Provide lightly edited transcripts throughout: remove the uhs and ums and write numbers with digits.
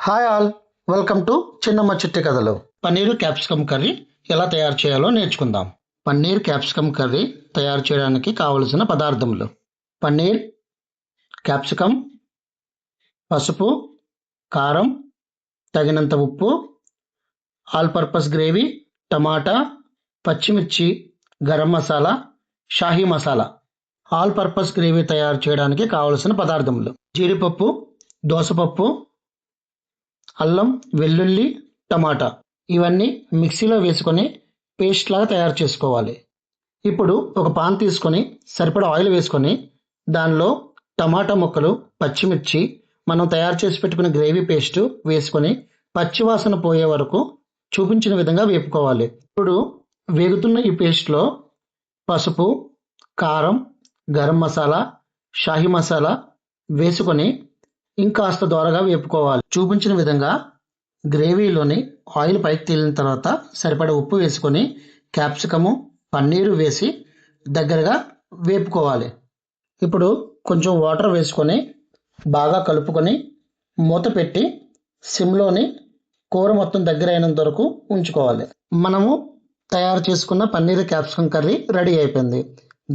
Hi all, welcome to చిన్నమ్మ చిట్టి కథలు. పన్నీరు క్యాప్సికమ్ కర్రీ ఎలా తయారు చేయాలో నేర్చుకుందాం. పన్నీర్ క్యాప్సికమ్ కర్రీ తయారు చేయడానికి కావలసిన పదార్థములు: పన్నీర్, క్యాప్సికమ్, పసుపు, కారం, తగినంత ఉప్పు, ఆల్ పర్పస్ గ్రేవీ, టమాటా, పచ్చిమిర్చి, garam masala, Shahi masala. All purpose gravy తయారు చేయడానికి కావలసిన పదార్థములు: జీడిపప్పు, దోసపప్పు, అల్లం, వెల్లుల్లి, టమాటా. ఇవన్నీ మిక్సీలో వేసుకొని పేస్ట్ లాగా తయారు చేసుకోవాలి. ఇప్పుడు ఒక పాన్ తీసుకొని సరిపడా ఆయిల్ వేసుకొని దానిలో టమాటా ముక్కలు, పచ్చిమిర్చి, మనం తయారు చేసి పెట్టుకున్న గ్రేవీ పేస్ట్ వేసుకొని పచ్చివాసన పోయే వరకు చూపించిన విధంగా వేపుకోవాలి. ఇప్పుడు వేగుతున్న ఈ పేస్ట్లో పసుపు, కారం, గరం మసాలా, షాహీ మసాలా వేసుకొని ఇంకాస్త దోరగా వేపుకోవాలి. చూపించిన విధంగా గ్రేవీలోని ఆయిల్ పైకి తేలిన తర్వాత సరిపడా ఉప్పు వేసుకొని క్యాప్సికము, పన్నీరు వేసి దగ్గరగా వేపుకోవాలి. ఇప్పుడు కొంచెం వాటర్ వేసుకొని బాగా కలుపుకొని మూత పెట్టి సిమ్లోని కూర మొత్తం దగ్గర అయినంత వరకు ఉంచుకోవాలి. మనము తయారు చేసుకున్న పన్నీర్ క్యాప్సికమ్ కర్రీ రెడీ అయిపోయింది.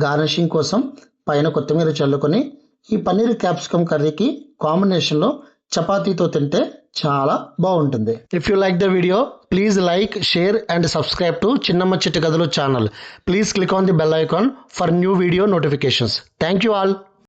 గార్నిషింగ్ కోసం పైన కొత్తిమీర చల్లుకొని ఈ పన్నీర్ క్యాప్సికమ్ కర్రీకి కాంబినేషన్లో చపాతీతో తింటే చాలా బాగుంటుంది. If you like the video, please like, share and subscribe to చిన్నమ్మ చిట్టి కథలు channel. Please click on the bell icon for new video notifications. Thank you all.